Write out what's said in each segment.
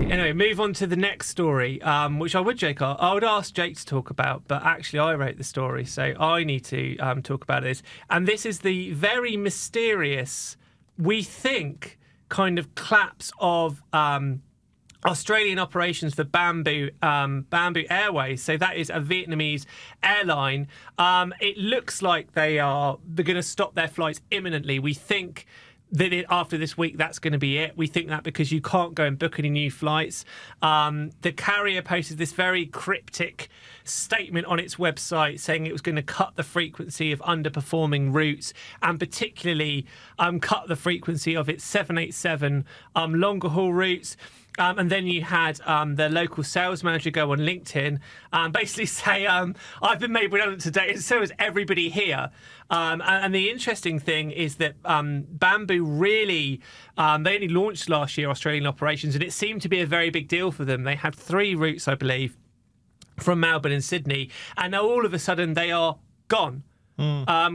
Anyway, move on to the next story, which I would ask Jake to talk about, but actually I wrote the story, so I need to talk about this. And this is the very mysterious, we think, kind of collapse of Australian operations for Bamboo Airways. So that is a Vietnamese airline. It looks like they're going to stop their flights imminently. We think that after this week, that's going to be it. We think that because you can't go and book any new flights. The carrier posted this very cryptic statement on its website saying it was going to cut the frequency of underperforming routes and particularly cut the frequency of its 787 longer haul routes. And then you had the local sales manager go on LinkedIn and basically say, I've been made redundant today, and so is everybody here. And the interesting thing is that Bamboo really, they only launched last year, Australian operations, and it seemed to be a very big deal for them. They had 3 routes, I believe, from Melbourne and Sydney, and now all of a sudden they are gone.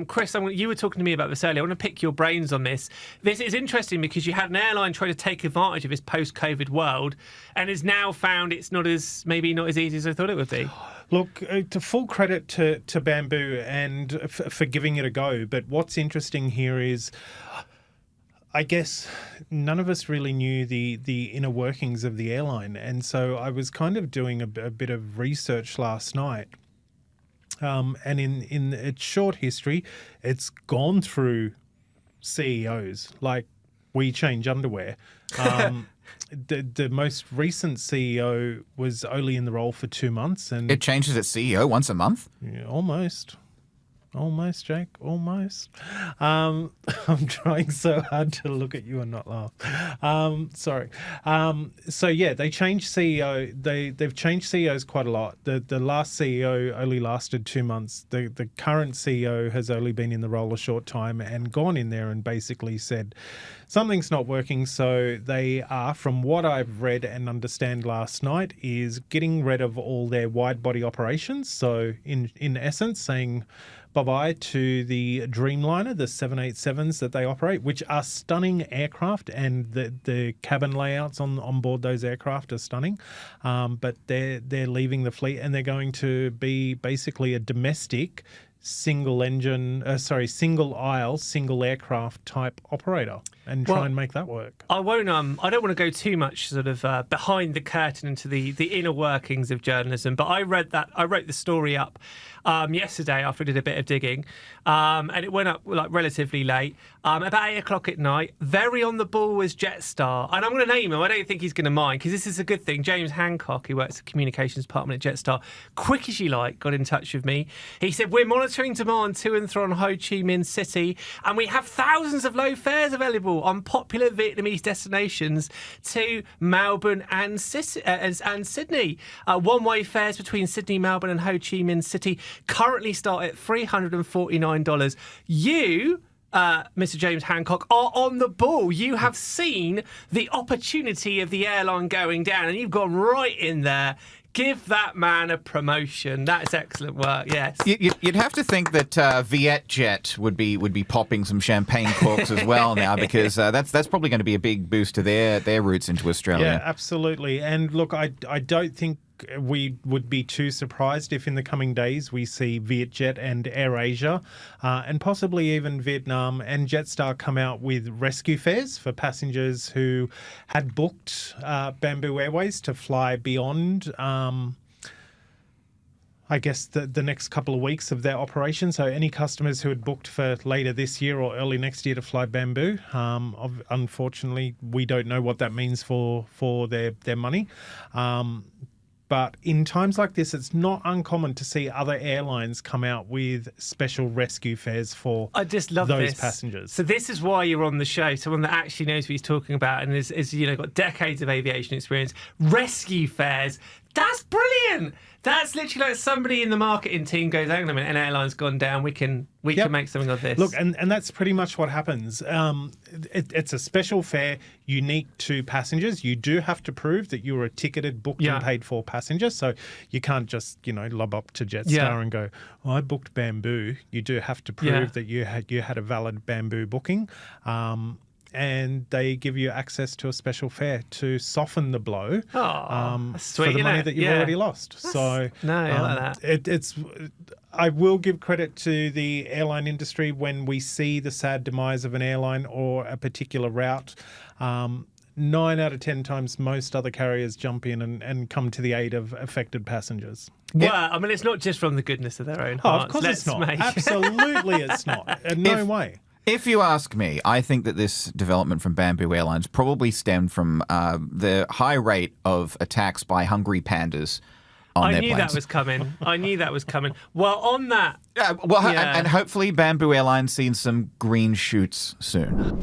Chris, you were talking to me about this earlier. I want to pick your brains on this. This is interesting because you had an airline trying to take advantage of this post-COVID world and has now found it's maybe not as easy as I thought it would be. Look, to full credit to Bamboo and for giving it a go. But what's interesting here is, I guess none of us really knew the inner workings of the airline. And so I was kind of doing a bit of research last night. And in its short history, it's gone through CEOs like we change underwear. The most recent CEO was only in the role for 2 months, and it changes its CEO once a month. Yeah, almost, Jake, almost. I'm trying so hard to look at you and not laugh. Sorry. So yeah, they changed CEO. They've changed CEOs quite a lot. The last CEO only lasted 2 months. The current CEO has only been in the role a short time and gone in there and basically said something's not working. So they are, from what I've read and understand last night, is getting rid of all their wide body operations. So in essence, saying bye-bye to the Dreamliner, the 787s that they operate, which are stunning aircraft, and the cabin layouts on board those aircraft are stunning. But they're leaving the fleet, and they're going to be basically a domestic single aisle, single aircraft type operator and try and make that work. I won't. I don't want to go too much sort of behind the curtain into the inner workings of journalism, but I wrote the story up yesterday after I did a bit of digging, and it went up like relatively late, about 8 o'clock at night. Very on the ball was Jetstar, and I'm going to name him. I don't think he's going to mind because this is a good thing. James Hancock, who works at the communications department at Jetstar, quick as you like, got in touch with me. He said, we're monitoring demand to and from Ho Chi Minh City, and we have thousands of low fares available on popular Vietnamese destinations to Melbourne and Sydney. One-way fares between Sydney, Melbourne and Ho Chi Minh City currently start at $349. You, Mr. James Hancock, are on the ball. You have seen the opportunity of the airline going down and you've gone right in there. Give that man a promotion. That is excellent work. Yes, you'd have to think that Vietjet would be popping some champagne corks as well now, because that's probably going to be a big boost to their routes into Australia. Yeah, absolutely. And look, I don't think we would be too surprised if in the coming days we see Vietjet and AirAsia and possibly even Vietnam and Jetstar come out with rescue fares for passengers who had booked Bamboo Airways to fly beyond I guess the next couple of weeks of their operation. So any customers who had booked for later this year or early next year to fly Bamboo, unfortunately, we don't know what that means for their money. But in times like this, it's not uncommon to see other airlines come out with special rescue fares for I just love those passengers. So this is why you're on the show, someone that actually knows what he's talking about and is got decades of aviation experience. Rescue fares. That's brilliant. That's literally like somebody in the marketing team goes, hang on a minute, an airline's gone down. We can make something of this. Look, and that's pretty much what happens. It's a special fare unique to passengers. You do have to prove that you're a ticketed, booked and paid for passenger. So you can't just, lob up to Jetstar and go, I booked Bamboo. You do have to prove that you had a valid Bamboo booking. and they give you access to a special fare to soften the blow That's sweet, for the isn't money it? that you've Yeah. already lost. So No, I like that. it's. I will give credit to the airline industry when we see the sad demise of an airline or a particular route. 9 out of 10 times, most other carriers jump in and come to the aid of affected passengers. Well, I mean, it's not just from the goodness of their own Oh, hearts. of course it's Let's not. make- Absolutely it's not. No way. If you ask me, I think that this development from Bamboo Airlines probably stemmed from the high rate of attacks by hungry pandas on I their knew planes. that was coming. I knew that was coming. Well, on that, Well, Yeah. and hopefully Bamboo Airlines seeing some green shoots soon.